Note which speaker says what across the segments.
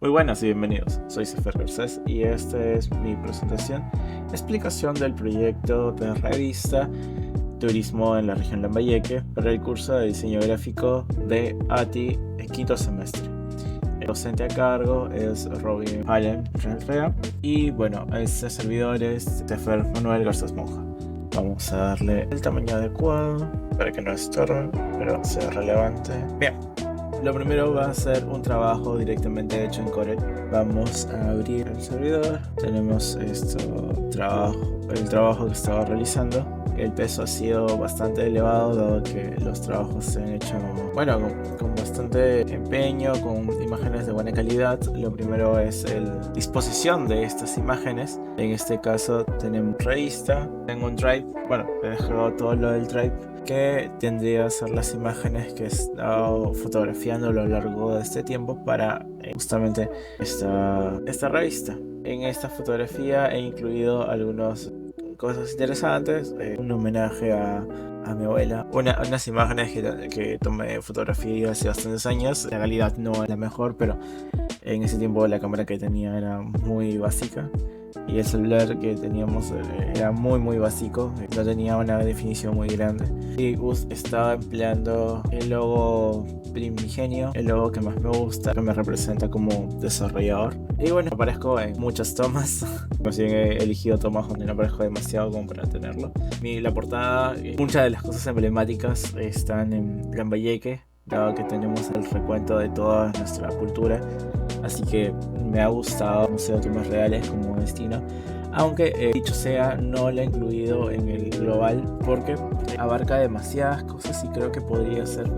Speaker 1: Muy buenas y bienvenidos, soy Sefer Garcés y esta es mi presentación, explicación del proyecto de revista Turismo en la región Lambayeque para el curso de diseño gráfico de ATI en quinto semestre. El docente a cargo es Robin Allen Renrea y bueno, este servidor es Sefer Manuel Garcés Monja. Vamos a darle el tamaño adecuado para que no estorbe, pero sea relevante. Bien. Lo primero va a ser un trabajo directamente hecho en Corel. Vamos a abrir el servidor. Tenemos el trabajo que estaba realizando. El peso ha sido bastante elevado dado que los trabajos se han hecho con bastante empeño, con imágenes de buena calidad. Lo primero es la disposición de estas imágenes. En este caso tenemos revista, tengo un drive. He dejado todo lo del drive que tendría a ser las imágenes que he estado fotografiando a lo largo de este tiempo para justamente esta revista. En esta fotografía he incluido algunas cosas interesantes, un homenaje a mi abuela, unas imágenes que tomé fotografía hace bastantes años. La calidad no es la mejor, pero en ese tiempo la cámara que tenía era muy básica y el celular que teníamos era muy básico, no tenía una definición muy grande y estaba empleando el logo primigenio, el logo que más me gusta, que me representa como desarrollador. Y bueno, aparezco en muchas tomas, más bien he elegido tomas donde no aparezco demasiado como para tenerlo. La portada, muchas de las cosas emblemáticas están en Lambayeque, dado que tenemos el recuento de toda nuestra cultura, así que me ha gustado Museo de Tumbas Reales como destino, aunque dicho sea no lo he incluido en el global porque abarca demasiadas cosas y creo que podría ser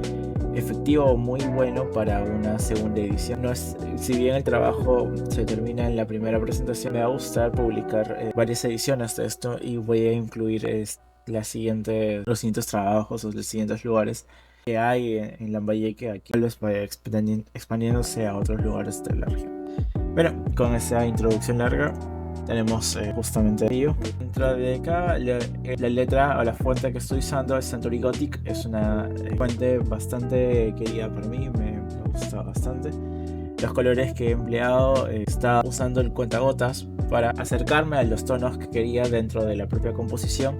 Speaker 1: efectivo o muy bueno para una segunda edición. Si bien el trabajo se termina en la primera presentación, me va a gustar publicar varias ediciones de esto y voy a incluir los siguientes trabajos o los siguientes lugares que hay en Lambayeque, aquí tal vez vaya expandiéndose a otros lugares de la región. Bueno, con esa introducción larga tenemos justamente ello. Dentro de acá la letra o la fuente que estoy usando es Century Gothic, es una fuente bastante querida para mí, me gusta bastante. Los colores que he empleado, estaba usando el cuentagotas para acercarme a los tonos que quería dentro de la propia composición,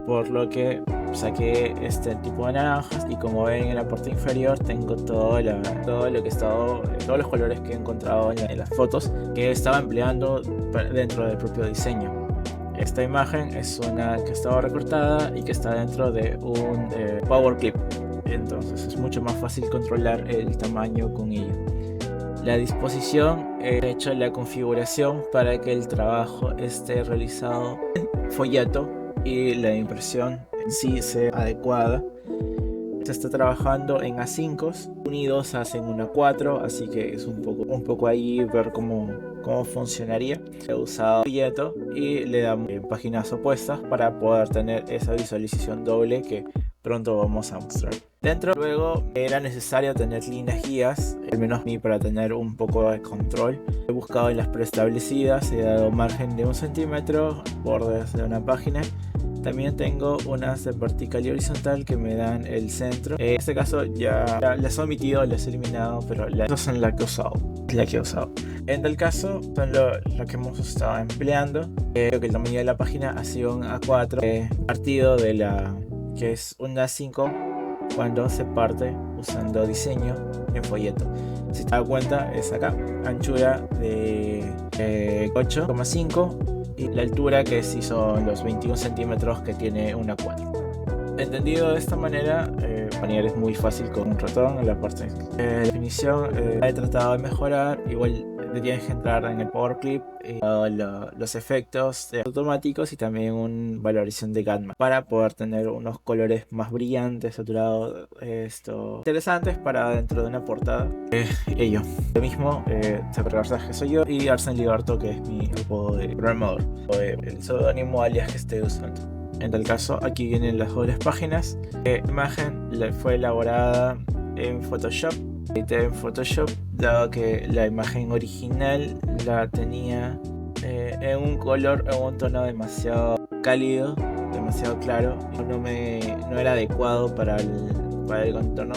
Speaker 1: por lo que saqué este tipo de naranjas y como ven en la parte inferior tengo todos los colores que he encontrado en las fotos que estaba empleando dentro del propio diseño. Esta imagen es una que estaba recortada y que está dentro de un power clip, entonces es mucho más fácil controlar el tamaño con ello. La disposición, he hecho la configuración para que el trabajo esté realizado en folleto y la impresión en sí sea adecuada. Se está trabajando en A5 unidos hacen una 4, así que es un poco ahí ver cómo funcionaría. He usado folleto y le damos páginas opuestas para poder tener esa visualización doble que pronto vamos a mostrar. Dentro luego era necesario tener líneas guías, al menos a mí, para tener un poco de control. He buscado en las preestablecidas, he dado margen de 1 centímetro, bordes de una página. También tengo unas de vertical y horizontal que me dan el centro. En este caso ya las he omitido, las he eliminado, pero estas son las que he usado. En tal caso son lo que hemos estado empleando. Creo que el tamaño de la página ha sido un A4 partido de que es un A5 cuando se parte usando diseño en folleto. Si te das cuenta es acá, anchura de 8,5 y la altura que sí son los 21 centímetros que tiene una 4. Entendido de esta manera, es muy fácil con un ratón en la parte de definición. He tratado de mejorar, igual tienes que entrar en el Power Clip, los efectos automáticos y también una valoración de Gatman para poder tener unos colores más brillantes, saturados, interesantes para dentro de una portada. Ello. Lo mismo, Sefer Garcés, que soy yo, y Arsen Ligarto, que es mi apodo de programador, o el seudónimo alias que esté usando. En tal caso, aquí vienen las dobles páginas. La imagen fue elaborada en Photoshop. Edité en Photoshop, dado que la imagen original la tenía en un color, en un tono demasiado cálido, demasiado claro, no era adecuado para el contorno.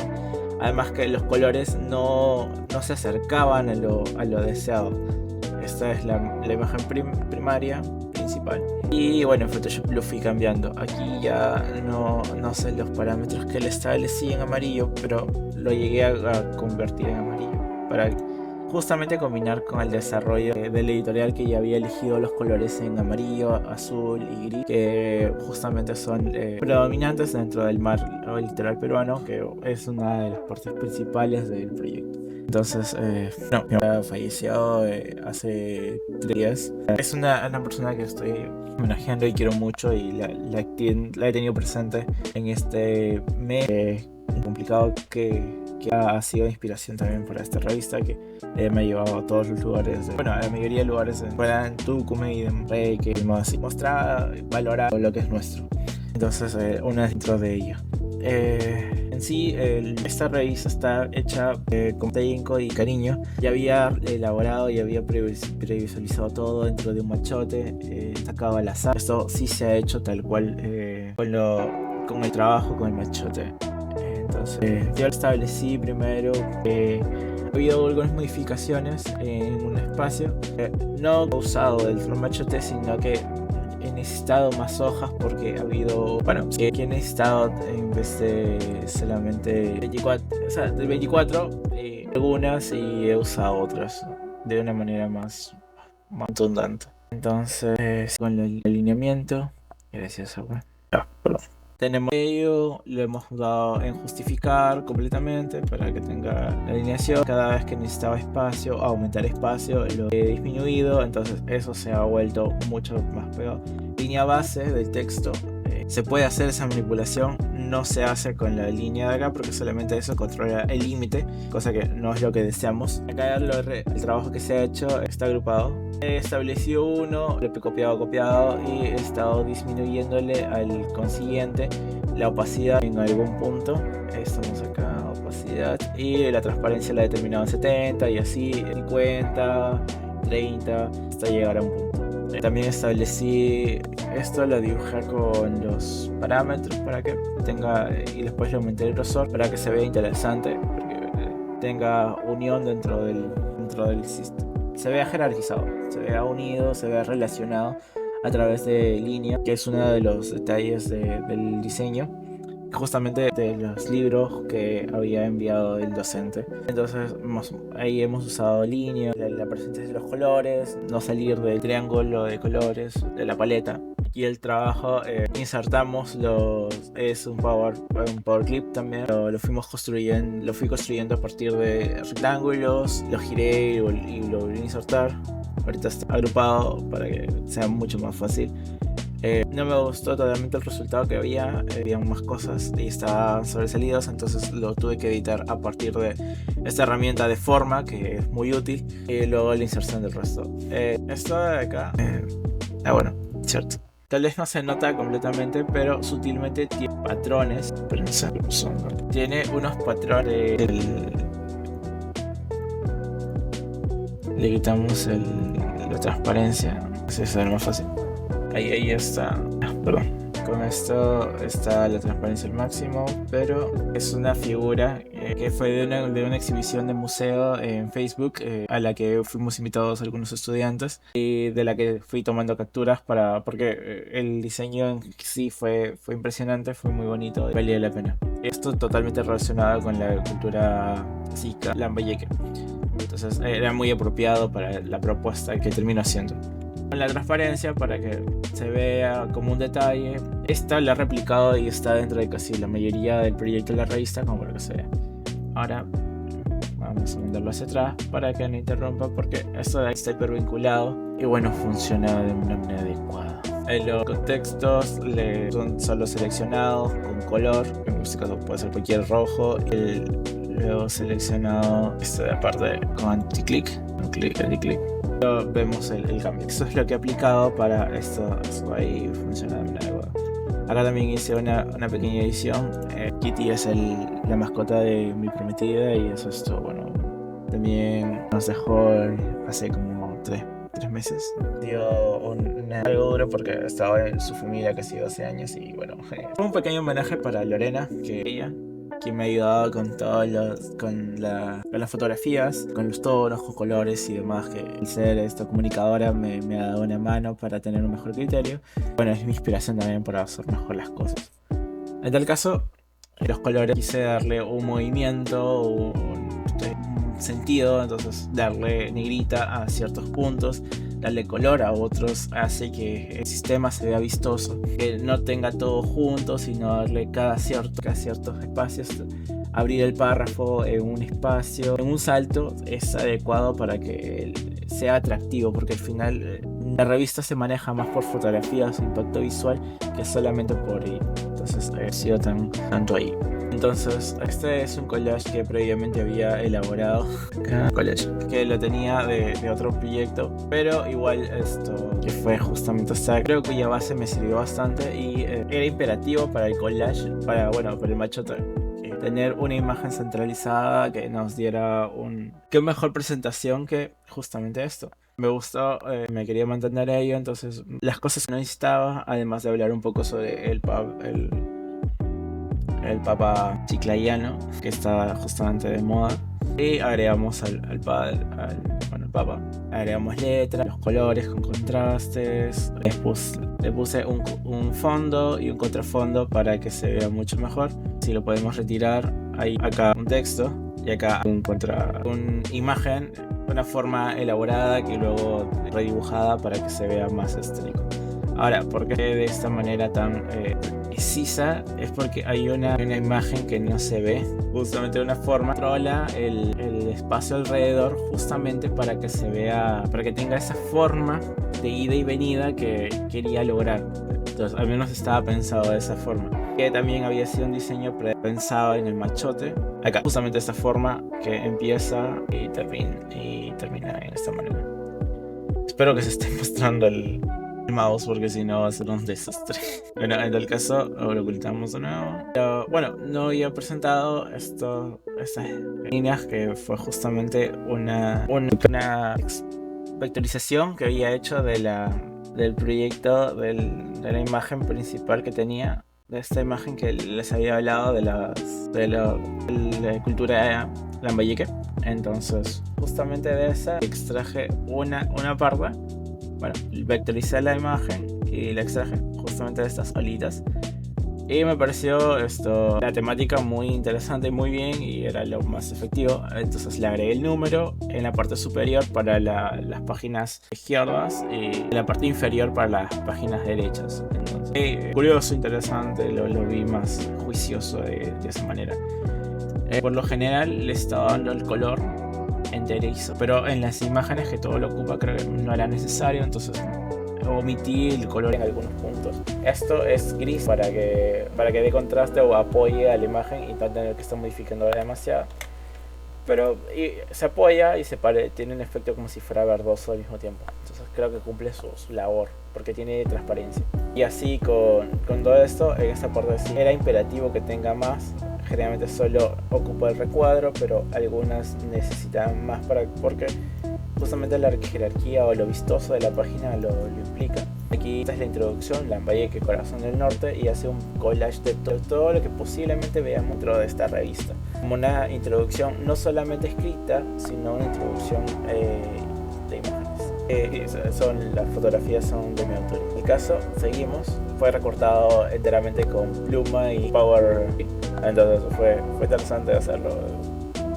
Speaker 1: Además que los colores no se acercaban a lo deseado. Esta es la imagen primaria, principal. Y bueno, en Photoshop lo fui cambiando. Aquí ya no sé los parámetros que le establecí en amarillo, pero lo llegué a convertir en amarillo para justamente combinar con el desarrollo del editorial, que ya había elegido los colores en amarillo, azul y gris, que justamente son predominantes dentro del mar litoral peruano, que es una de las partes principales del proyecto. Entonces, no, mi abuela falleció hace 3 días. Es una persona que estoy homenajeando y quiero mucho, y la he tenido presente en este mes complicado que ha sido inspiración también para esta revista, que me ha llevado a todos los lugares, a la mayoría de lugares fuera en Tucumán y en Rey, que así mostrar, valorar lo que es nuestro. Entonces, una dentro de ello. En sí, esta revista está hecha con ahínco y cariño. Ya había elaborado y había previsualizado todo dentro de un machote sacado al azar. Esto sí se ha hecho tal cual con el trabajo con el machote. Entonces, yo establecí primero que ha habido algunas modificaciones en un espacio. No he usado el machote, sino que he necesitado más hojas, porque ha habido, que he necesitado, en vez de solamente 24, de 24, algunas, y he usado otras de una manera más contundente. Entonces, con el alineamiento, gracias, perdón. Tenemos ello, lo hemos dado en justificar completamente para que tenga la alineación. Cada vez que necesitaba espacio, aumentar espacio, lo he disminuido, entonces eso se ha vuelto mucho más peor. Línea base del texto, se puede hacer esa manipulación, no se hace con la línea de acá, porque solamente eso controla el límite, cosa que no es lo que deseamos. Acá el trabajo que se ha hecho está agrupado. He establecido uno, lo he copiado y he estado disminuyéndole al consiguiente la opacidad en algún punto. Estamos acá, opacidad, y la transparencia la he determinado en 70, y así 50, 30, hasta llegar a un punto. También establecí esto, lo dibujé con los parámetros para que tenga, y después le aumenté el grosor para que se vea interesante, porque tenga unión dentro del sistema. Se vea jerarquizado, se vea unido, se vea relacionado a través de línea, que es uno de los detalles del diseño, justamente de los libros que había enviado el docente. Entonces ahí hemos usado línea, la presencia de los colores, no salir del triángulo de colores de la paleta. Y el trabajo, insertamos es un power clip también. Lo fui construyendo a partir de rectángulos, lo giré y lo volví a insertar. Ahorita está agrupado para que sea mucho más fácil. No me gustó totalmente el resultado que había más cosas y estaban sobresalidos, entonces lo tuve que editar a partir de esta herramienta de forma, que es muy útil, y luego la inserción del resto. Esto de acá, cierto. Tal vez no se nota completamente, pero sutilmente tiene patrones. Tiene unos patrones. Le quitamos la transparencia, así es más fácil. Ahí está. Perdón. Con esto está la transparencia al máximo, pero es una figura que fue de una exhibición de museo en Facebook, a la que fuimos invitados algunos estudiantes, y de la que fui tomando capturas porque el diseño en sí fue impresionante, fue muy bonito y valía la pena. Esto totalmente relacionado con la cultura Sica Lambayeque, entonces era muy apropiado para la propuesta que termino haciendo. Con la transparencia, para que se vea como un detalle, esta la he replicado y está dentro de casi la mayoría del proyecto de la revista, como para que se vea. Ahora vamos a mandarlo hacia atrás para que no interrumpa, porque esto de ahí está hipervinculado y funciona de una manera adecuada. Los contextos son solo seleccionados con color, en este caso puede ser cualquier rojo. Luego seleccionado esto de aparte con anti-click, anti-click. Vemos el cambio. Eso es lo que he aplicado para esto. Eso ahí funciona de manera adecuada. Acá también hice una pequeña edición. Kitty es la mascota de mi prometida, y eso es todo. También nos dejó hace como 3 meses. Dio algo duro porque estaba en su familia casi 12 años, y fue un pequeño homenaje para Lorena, que ella quien me ha ayudado con con las fotografías, con los tonos, con colores y demás, que el ser esta comunicadora me ha dado una mano para tener un mejor criterio. Bueno, es mi inspiración también para hacer mejor las cosas. En tal caso, los colores quise darle un movimiento, un sentido, entonces darle negrita a ciertos puntos, darle color a otros hace que el sistema se vea vistoso, que no tenga todo junto, sino darle cada ciertos espacios. Abrir el párrafo en un espacio, en un salto, es adecuado para que sea atractivo, porque al final la revista se maneja más por fotografías, impacto visual, que solamente por ahí. Entonces he sido tanto ahí. Entonces, este es un collage que previamente había elaborado, collage, que lo tenía de otro proyecto, pero igual esto que fue justamente esta, creo que ya base me sirvió bastante y era imperativo para el collage, para el machote, tener una imagen centralizada que nos diera qué mejor presentación que justamente esto. Me gustó, me quería mantener a ello, entonces las cosas que no necesitaba, además de hablar un poco sobre el Papa chiclayano, que está justamente de moda, y agregamos al Papa, agregamos letras, los colores con contrastes, le puse un fondo y un contrafondo para que se vea mucho mejor. Si lo podemos retirar, hay acá un texto y acá una imagen, una forma elaborada que luego redibujada para que se vea más estético. Ahora, ¿por qué de esta manera tan precisa? Es porque hay una imagen que no se ve, justamente de una forma controla el espacio alrededor, justamente para que se vea, para que tenga esa forma de ida y venida que quería lograr. Entonces, al menos estaba pensado de esa forma, que también había sido un diseño pensado en el machote. Acá, justamente esta forma que empieza y termina en esta manera. Espero que se esté mostrando el mouse, porque si no va a ser un desastre. Bueno, en tal caso lo ocultamos de nuevo. Pero, bueno, no había presentado estas líneas, que fue justamente una vectorización que había hecho del proyecto, de la imagen principal que tenía, de esta imagen que les había hablado de la cultura lambayeque. Entonces, justamente de esa extraje una parte. Bueno, vectoricé la imagen y la extraje justamente de estas olitas. Y me pareció la temática muy interesante y muy bien, y era lo más efectivo. Entonces le agregué el número en la parte superior para las páginas izquierdas y en la parte inferior para las páginas derechas. Entonces, curioso, interesante, lo vi más juicioso de esa manera. Por lo general le estaba dando el color enterizo, pero en las imágenes que todo lo ocupa creo que no era necesario, entonces omití el color en algunos puntos. Esto es gris para que dé contraste o apoye a la imagen y no tener que estar modificando demasiado, pero se apoya y tiene un efecto como si fuera verdoso al mismo tiempo. Entonces creo que cumple su labor, porque tiene transparencia. Y así con todo esto, en esta parte sí era imperativo que tenga más. Generalmente solo ocupa el recuadro, pero algunas necesitan más porque justamente la jerarquía o lo vistoso de la página lo implica. Aquí esta es la introducción, Lambayeque, Corazón del Norte, y hace un collage de todo lo que posiblemente veamos dentro de esta revista. Como una introducción no solamente escrita, sino una introducción de imágenes. Las fotografías son de mi autor. En el caso, seguimos. Fue recortado enteramente con pluma y power. Entonces fue interesante hacerlo.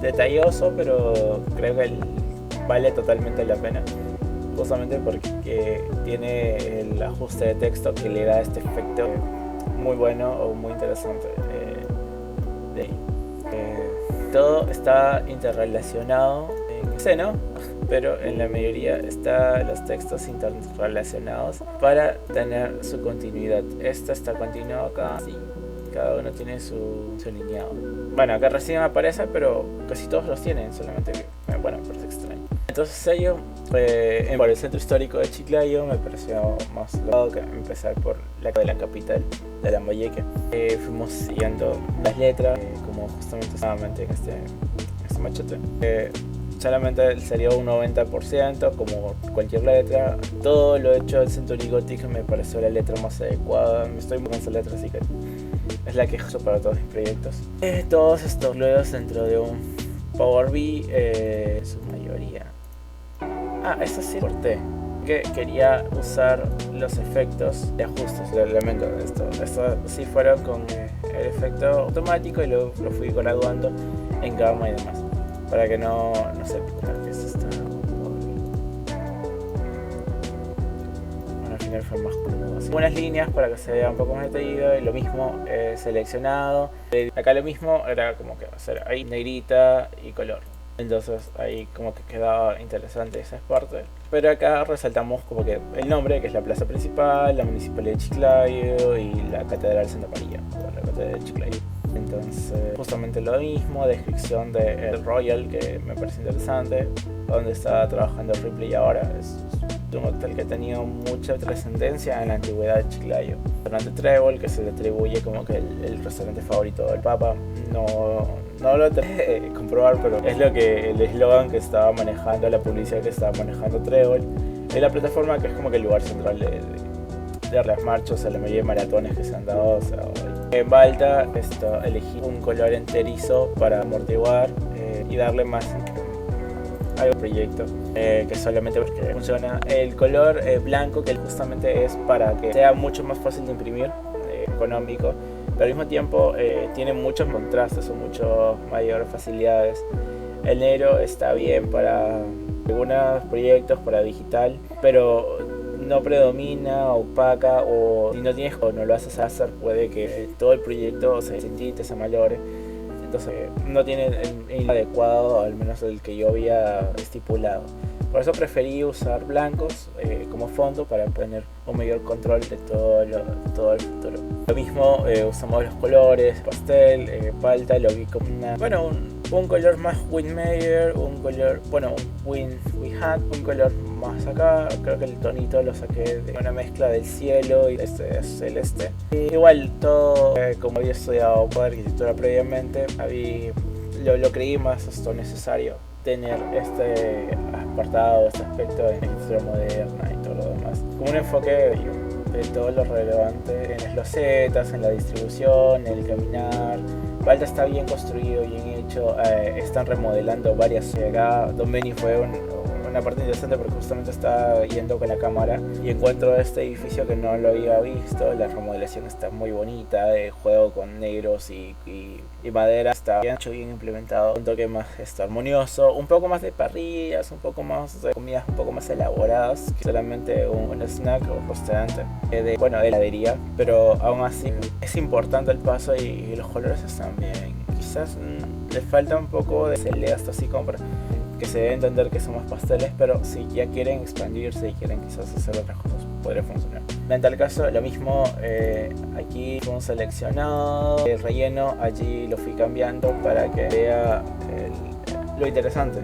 Speaker 1: Detalloso, pero creo que vale totalmente la pena. Justamente porque tiene el ajuste de texto que le da este efecto muy bueno o muy interesante de ahí. Todo está interrelacionado en escena, pero en la mayoría están los textos interrelacionados para tener su continuidad. Esta está continuado acá, sí, cada uno tiene su lineado. Bueno, acá recién aparece, pero casi todos los tienen, solamente que, bueno, parece extraño. Entonces ello, por el centro histórico de Chiclayo me pareció más logrado que empezar por la capital de Lambayeque. Fuimos siguiendo las letras, como justamente nuevamente en este machote. Solamente sería un 90%, como cualquier letra. Todo lo hecho del Century Gothic me pareció la letra más adecuada. Me estoy muy con esa letra, así que es la que uso para todos mis proyectos. Todos estos luego dentro de un Power BI, su mayoría. Esto sí corté, que quería usar los efectos de ajustes, el elemento de esto. Estos sí fueron con el efecto automático y luego lo fui graduando en gamma y demás, para que no se pierda que esto está. Bueno, al final fue más cómodo. Unas líneas para que se vea un poco más detallado y lo mismo seleccionado. Acá lo mismo era como que hacer ahí negrita y color. Entonces ahí como que quedaba interesante esa parte. Pero acá resaltamos como que el nombre, que es la plaza principal, la municipalidad de Chiclayo y la catedral de Santa María, la catedral de Chiclayo. Entonces justamente lo mismo, descripción del Royal, que me parece interesante, donde está trabajando Ripley ahora. Es un hotel que ha tenido mucha trascendencia en la antigüedad de Chiclayo. El restaurante Trébol, que se le atribuye como que el restaurante favorito del Papa, no lo tengo que comprobar, pero es lo que el eslogan que estaba manejando, la publicidad que estaba manejando Trébol. Es la plataforma que es como que el lugar central de las marchas, a la mayoría de maratones que se han dado. O sea, en Balta elegí un color enterizo para amortiguar y darle más al proyecto, que solamente porque funciona. El color blanco, que justamente es para que sea mucho más fácil de imprimir, económico, pero al mismo tiempo tiene muchos contrastes o muchas mayores facilidades. El negro está bien para algunos proyectos, para digital, pero no predomina, opaca, o si no tienes o no lo haces hacer, puede que todo el proyecto se tinte, se malore. Entonces no tiene el adecuado, al menos el que yo había estipulado. Por eso preferí usar blancos como fondo para tener un mayor control de todo el futuro. Lo mismo, usamos los colores, pastel, palta, lo vi como un color más Windmeyer, un color, un Wihat, un color más acá. Creo que el tonito lo saqué de una mezcla del cielo y de este celeste. Igual todo, como había estudiado arquitectura previamente, lo creí más necesario tener este apartado, este aspecto de arquitectura moderna y todo lo demás. Como un enfoque de todo lo relevante en las losetas, en la distribución, en el caminar. Balta está bien construido, bien hecho. Están remodelando varias. Acá Don Benny fue una parte interesante porque justamente estaba yendo con la cámara y encuentro este edificio que no lo había visto. La remodelación está muy bonita, de juego con negros y madera, está bien hecho, bien implementado, un toque más armonioso, un poco más de parrillas, un poco más de comidas un poco más elaboradas que solamente un snack o restaurante de heladería, pero aún así es importante el paso y los colores están bien. Quizás le falta un poco de celeste, así como para que se debe entender que somos pasteles, pero si ya quieren expandirse y quieren quizás hacer otras cosas, podría funcionar. En tal caso, lo mismo, aquí fue un seleccionado, el relleno allí lo fui cambiando para que vea lo interesante,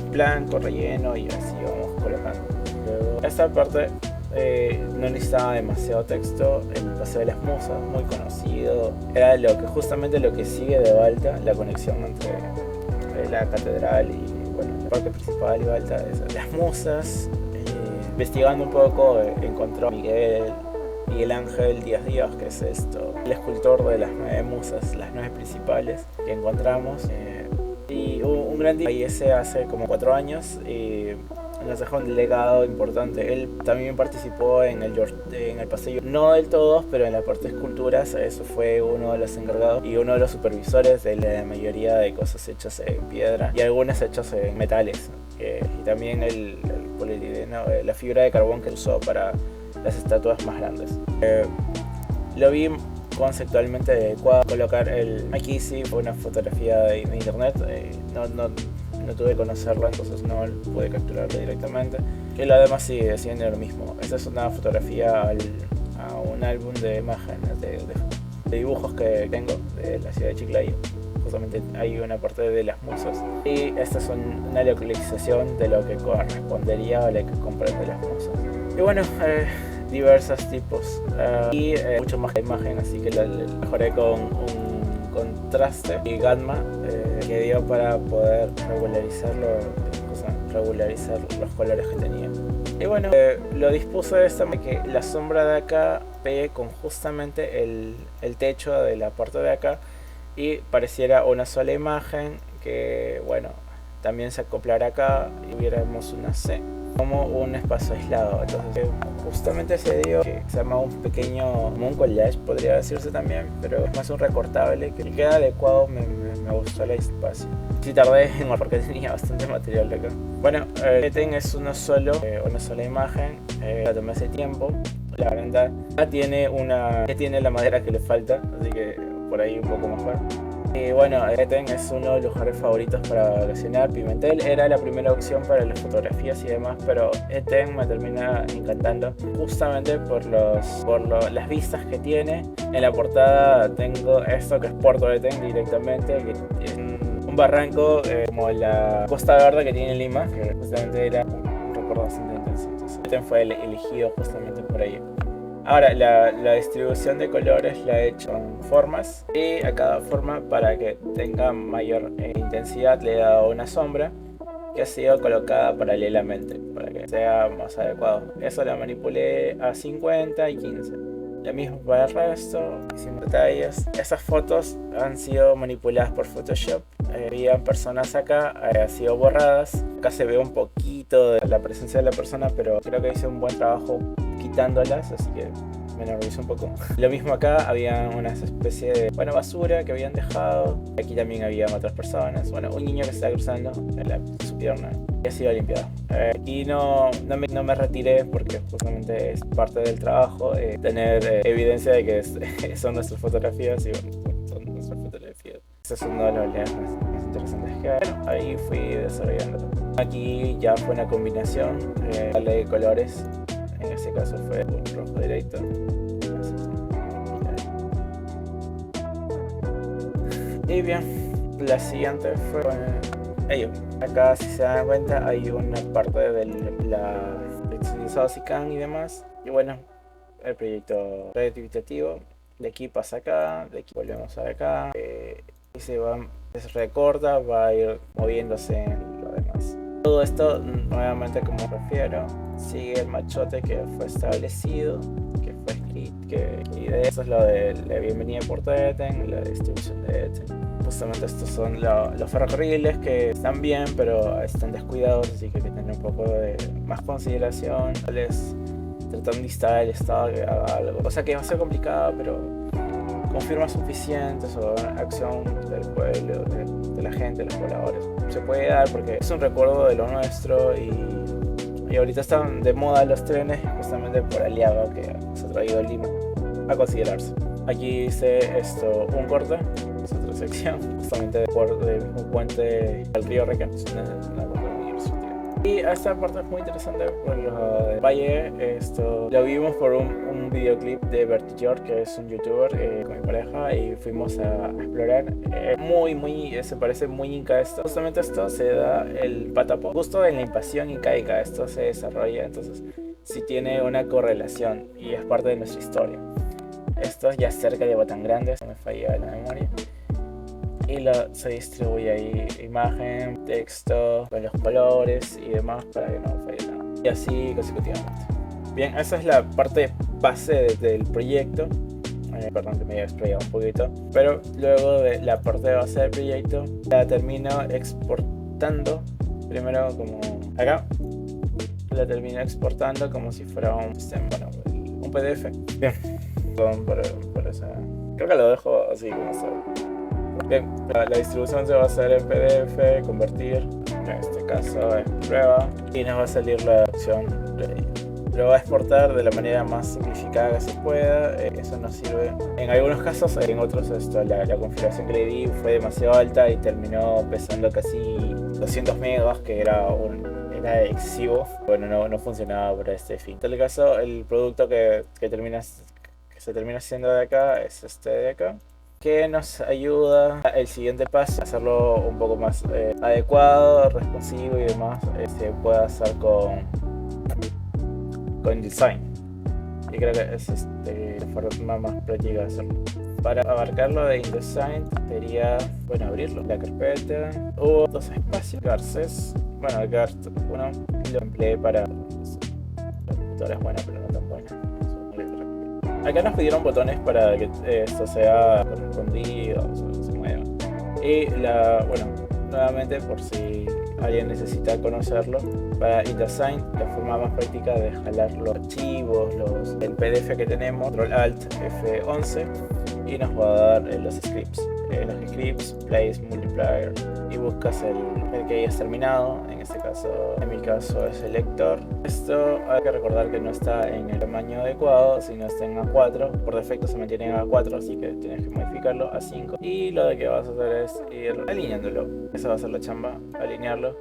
Speaker 1: blanco, relleno, y así vamos colocando. Luego, esta parte no necesitaba demasiado texto. El Paseo de las Musas, muy conocido, era justamente lo que sigue de Balta, la conexión entre la catedral y el parque principal y Balta. Las Musas, investigando un poco, encontró a Miguel Ángel Díaz Díaz, que es el escultor de las 9 musas, las 9 principales que encontramos. Y un gran día, y ese hace como 4 años, y nos dejó un legado importante. Él también participó en el paseo, no del todo, pero en la parte de esculturas. Eso fue uno de los encargados y uno de los supervisores de la mayoría de cosas hechas en piedra y algunas hechas en metales. Y también el polietileno, la fibra de carbón que usó para las estatuas más grandes. Lo vi conceptualmente adecuado colocar aquí sí fue una fotografía de internet, no tuve que conocerla, entonces no pude capturarla directamente. Y lo demás sí decían lo mismo. Esta es una fotografía a un álbum de imágenes de dibujos que tengo de la ciudad de Chiclayo. Justamente hay una parte de las musas y esta es una localización de lo que correspondería a lo que comprende las musas. Y bueno, diversos tipos y mucho más que imagen, así que lo mejoré con un contraste y gamma que dio para poder regularizarlo, regularizar los colores que tenía. Y bueno, lo dispuse de esta manera que la sombra de acá pegue con justamente el techo de la parte de acá y pareciera una sola imagen que, bueno, también se acoplará acá y viéramos una C como un espacio aislado. Entonces justamente se dio que se llama un pequeño, como un collage podría decirse también, pero es más un recortable que queda adecuado. Me gustó el espacio. Sí tardé porque tenía bastante material acá. Bueno, es una sola imagen, la tomé hace tiempo. La verdad tiene la madera que le falta, así que por ahí un poco mejor. Y bueno, Eten es uno de los lugares favoritos para vacacionar. Pimentel era la primera opción para las fotografías y demás, pero Eten me termina encantando justamente por las vistas que tiene. En la portada tengo esto que es Puerto Eten directamente, que es un barranco como la Costa Verde que tiene Lima, que justamente era un recuerdo bastante intenso. Entonces, Eten fue elegido justamente por ello. Ahora, la distribución de colores la he hecho en formas y a cada forma, para que tenga mayor intensidad, le he dado una sombra que ha sido colocada paralelamente para que sea más adecuado. Eso la manipulé a 50 y 15. Lo mismo para el resto, hicimos detalles. Esas fotos han sido manipuladas por Photoshop. Habían personas acá, han sido borradas. Acá se ve un poquito de la presencia de la persona, pero creo que hice un buen trabajo quitándolas, así que me enorgulleció un poco. Lo mismo acá, había una especie de basura que habían dejado. Aquí también había otras personas. Bueno, un niño que estaba cruzando su pierna y ha sido limpiado. Aquí no me retiré porque justamente es parte del trabajo tener evidencia de que son nuestras fotografías y son nuestras fotografías. Ese es uno de los layers más interesantes que hay. Bueno, ahí fui desarrollando. Aquí ya fue una combinación de colores. En este caso fue un rojo directo. Y bien, la siguiente fue ello. Acá, si se dan cuenta, hay una parte de la utilizado SICAN y demás. Y bueno, el proyecto retroimitativo. De aquí pasa acá, de aquí volvemos a acá. Y se recorta, va a ir moviéndose en lo demás. Todo esto, nuevamente, como refiero, sigue el machote que fue establecido, que fue escrito, y de eso es lo de la bienvenida por Eten, la distribución de Eten. Justamente estos son los ferrocarriles que están bien, pero están descuidados, así que hay que tener un poco de más consideración. Tratar de instalar el estado que haga algo, cosa que va a ser complicada, pero con firmas suficientes o acción del pueblo, de la gente, de los pobladores, se puede dar porque es un recuerdo de lo nuestro. Y ahorita están de moda los trenes justamente por Aliaga, que se ha traído a Lima a considerarse. Aquí hice un corte, es otra sección, justamente del mismo puente del río Reca, es una parte muy ilustrativa. Y esta parte es muy interesante por lo de Valle. Lo vimos por un videoclip de Bertie George, que es un youtuber, con mi pareja, y fuimos a explorar. Se parece muy inca esto. Justamente esto se da el patapo justo en la invasión incaica. Esto se desarrolla, entonces sí tiene una correlación y es parte de nuestra historia. Esto es ya cerca de Batanggrande, no me falla la memoria. Y se distribuye ahí imagen, texto, con los colores y demás para que no falle nada. Y así consecutivamente. Bien, esa es la parte base del proyecto. Perdón que me haya explayado un poquito. Pero luego de la parte base del proyecto, la termino exportando. Primero como acá. La termino exportando como si fuera un PDF. Bien. Perdón por esa. Creo que lo dejo así como está. Bien, la distribución se va a hacer en PDF, convertir, en este caso en prueba, y nos va a salir la opción ready. Lo va a exportar de la manera más simplificada que se pueda. Eso nos sirve en algunos casos, en otros la configuración que le di fue demasiado alta y terminó pesando casi 200 megas, que era excesivo. Bueno, no funcionaba para este fin. En tal caso, el producto que se termina haciendo de acá es este de acá, que nos ayuda el siguiente paso, hacerlo un poco más adecuado, responsivo y demás. Se puede hacer con design, y creo que es la forma más práctica de hacerlo. Para abarcarlo de InDesign sería abrirlo, la carpeta. Hubo dos espacios, Garcés, bueno, acá uno lo empleé para la computadora es buena, pero no tan buena. Acá nos pidieron botones para que esto sea correspondido, o se mueva. Y bueno, nuevamente por si alguien necesita conocerlo, para InDesign la forma más práctica de jalar los archivos, el PDF que tenemos, Control Alt F11, y nos va a dar los scripts. Los scripts, place, multiplier, y buscas el que hayas terminado. En este caso, en mi caso es el lector. Esto hay que recordar que no está en el tamaño adecuado, sino está en A4. Por defecto se mantiene en A4, así que tienes que modificarlo a 5. Y lo de que vas a hacer es ir alineándolo. Esa va a ser la chamba, alinearlo.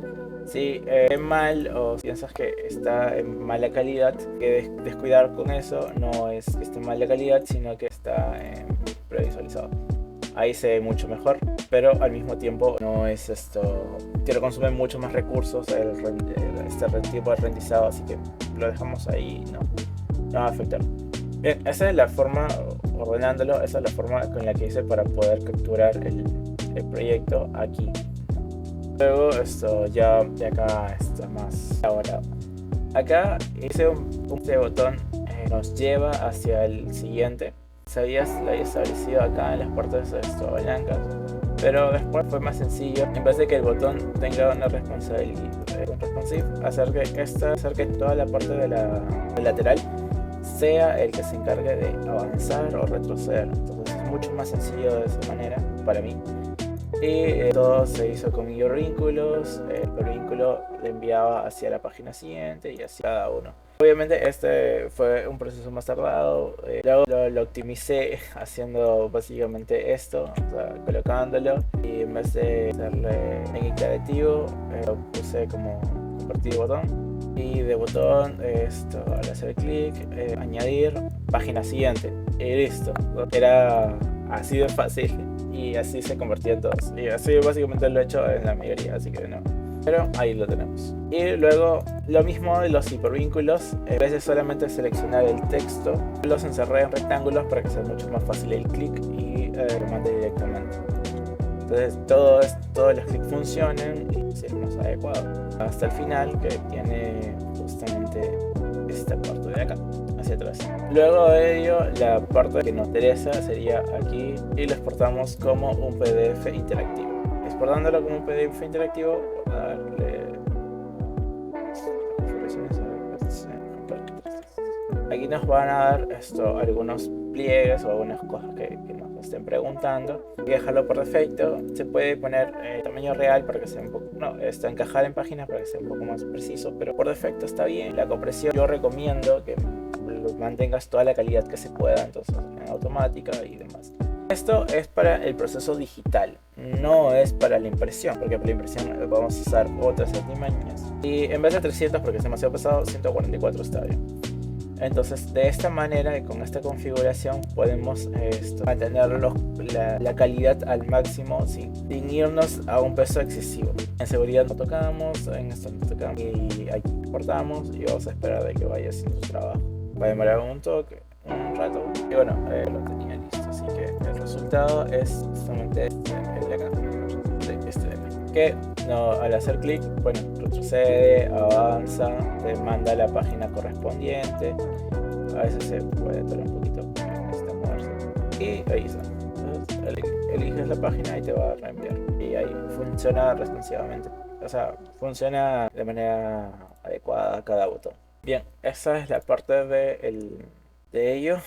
Speaker 1: Si es mal o piensas que está en mala calidad, que descuidar con eso. No es que esté en mala calidad, sino que está previsualizado. Ahí se ve mucho mejor, pero al mismo tiempo no es te lo consume mucho más recursos este tipo de rendizado, así que lo dejamos ahí, no va a afectar. Bien, esa es la forma, ordenándolo, esa es la forma con la que hice para poder capturar el proyecto aquí. Luego ya de acá está más elaborado. Acá hice este botón nos lleva hacia el siguiente. Lo había establecido acá en las partes blancas, pero después fue más sencillo, en vez de que el botón tenga una responsive, hacer que toda la parte de la lateral sea el que se encargue de avanzar o retroceder. Entonces es mucho más sencillo de esa manera para mí. Y todo se hizo con hipervínculos. El hipervínculo le enviaba hacia la página siguiente y así cada uno. Obviamente este fue un proceso más tardado. Luego lo optimicé haciendo básicamente esto, o sea, colocándolo, y en vez de hacerle en iterativo lo puse como compartir botón, y de botón al hacer clic añadir página siguiente y listo. Era así de fácil y así se convertía en todos, y así básicamente lo he hecho en la mayoría, así que no. Pero ahí lo tenemos. Y luego lo mismo de los hipervínculos. En vez de solamente seleccionar el texto, los encerré en rectángulos para que sea mucho más fácil el clic y lo mande directamente. Entonces todos los clics funcionen y sea más adecuado. Hasta el final, que tiene justamente esta parte de acá hacia atrás. Luego de ello, la parte que nos interesa sería aquí, y lo exportamos como un PDF interactivo. Exportándolo como un PDF interactivo, darle aquí nos van a dar algunos pliegues o algunas cosas que nos estén preguntando. Hay que dejarlo por defecto. Se puede poner tamaño real para que sea un poco, encajar en páginas para que sea un poco más preciso, pero por defecto está bien. La compresión, yo recomiendo que mantengas toda la calidad que se pueda, entonces en automática y demás. Esto es para el proceso digital, no es para la impresión, porque para la impresión vamos a usar otras artimañas. Y en vez de 300, porque es demasiado pesado, 144 está bien. Entonces, de esta manera y con esta configuración podemos mantener la calidad al máximo sin irnos a un peso excesivo. En seguridad no tocamos, en esto no tocamos, y aquí exportamos y vamos a esperar de que vaya haciendo su trabajo. Va a demorar un rato, y bueno, lo tenía listo, así que el resultado es justamente el de acá, que al hacer clic, bueno, retrocede, avanza, te manda a la página correspondiente. A veces se puede tardar un poquito, necesita moverse, y ahí está. Entonces, eliges la página y te va a reenviar, y ahí funciona responsivamente, o sea, funciona de manera adecuada cada botón. Bien, esa es la parte de ello.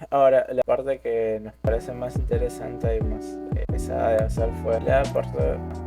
Speaker 1: Ahora, la parte que nos parece más interesante y más pesada de hacer fue la parte...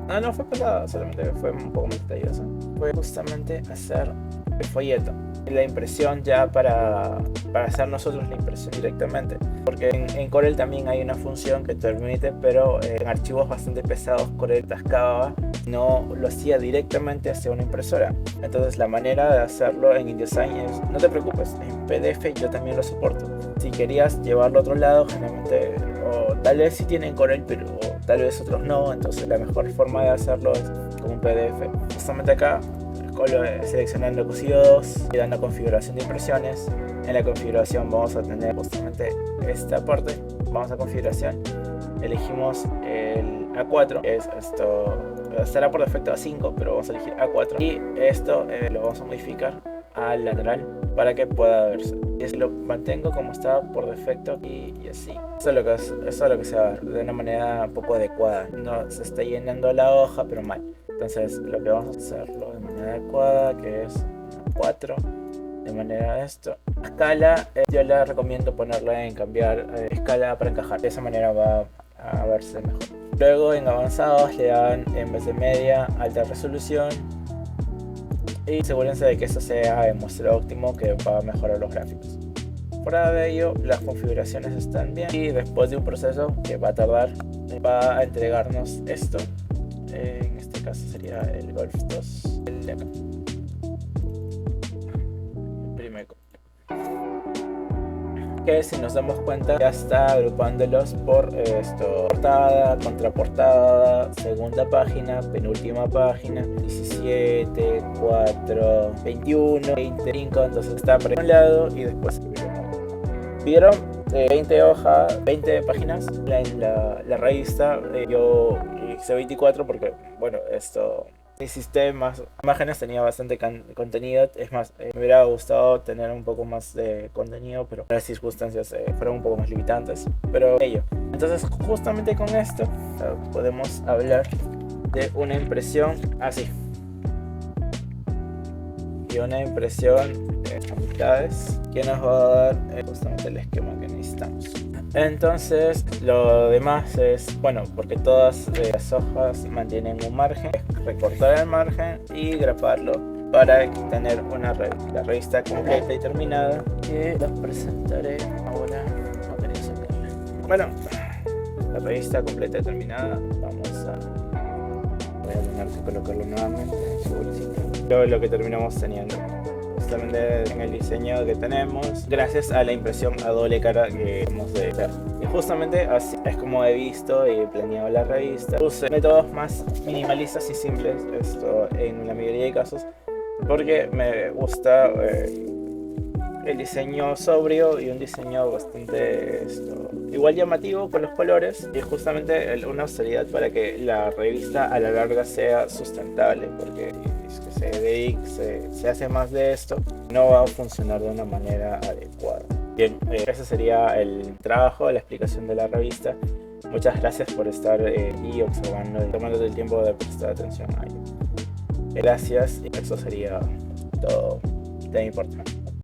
Speaker 1: No fue pesada, solamente fue un poco más detallosa. Fue justamente hacer el folleto. La impresión ya para hacer nosotros la impresión directamente. Porque en Corel también hay una función que te permite, pero en archivos bastante pesados Corel atascaba, no lo hacía directamente hacia una impresora. Entonces la manera de hacerlo en InDesign es, no te preocupes, en PDF yo también lo soporto. Si querías llevarlo a otro lado, generalmente, o tal vez sí tienen Corel, pero tal vez otros no, entonces la mejor forma de hacerlo es como un PDF. Justamente acá, seleccionando cosido 2 y dando configuración de impresiones. En la configuración vamos a tener justamente esta parte. Vamos a configuración, elegimos el A4, es esto, estará por defecto a 5, pero vamos a elegir A4 y esto lo vamos a modificar al lateral para que pueda verse. Y así lo mantengo como está por defecto y así. Eso es lo que se va a ver de una manera poco adecuada. No se está llenando la hoja, pero mal. Entonces lo que vamos a hacerlo de manera adecuada, que es 4, de manera esto. Escala, yo le recomiendo ponerla en cambiar escala para encajar. De esa manera va a verse mejor. Luego en avanzados le dan, en vez de media, alta resolución. Y asegúrense de que esto sea el muestreo óptimo, que va a mejorar los gráficos. Fuera de ello, las configuraciones están bien y después de un proceso que va a tardar, va a entregarnos esto. En este caso sería el Golf 2, el de acá. Primero, que si nos damos cuenta ya está agrupándolos por esto: portada, contraportada, segunda página, penúltima página, 17, 4, 21, 25. Entonces está por un lado y después vieron 20 hojas, 20 páginas en la revista. Yo hice 24 porque, bueno, esto, mi sistema más imágenes tenía bastante contenido. Es más, me hubiera gustado tener un poco más de contenido, pero las circunstancias fueron un poco más limitantes. Pero ello. Entonces, justamente con esto podemos hablar de una impresión así. Y una impresión a mitades que nos va a dar justamente el esquema que necesitamos. Entonces lo demás es, bueno, porque todas las hojas mantienen un margen, es recortar el margen y graparlo para tener la revista completa y terminada, que la presentaré ahora. No quería sacarla. Bueno, la revista completa y terminada, voy a tener que colocarlo nuevamente. Lo que terminamos teniendo justamente en el diseño que tenemos, gracias a la impresión a doble cara que hemos de hacer. Y justamente así es como he visto y planeado la revista. Use métodos más minimalistas y simples en la mayoría de casos, porque me gusta el diseño sobrio y un diseño bastante igual llamativo con los colores, y justamente una austeridad para que la revista a la larga sea sustentable, porque se hace más de esto, no va a funcionar de una manera adecuada. Bien, ese sería el trabajo, la explicación de la revista. Muchas gracias por estar y observando y tomando el tiempo de prestar atención a ello. Gracias, y eso sería todo de mi parte.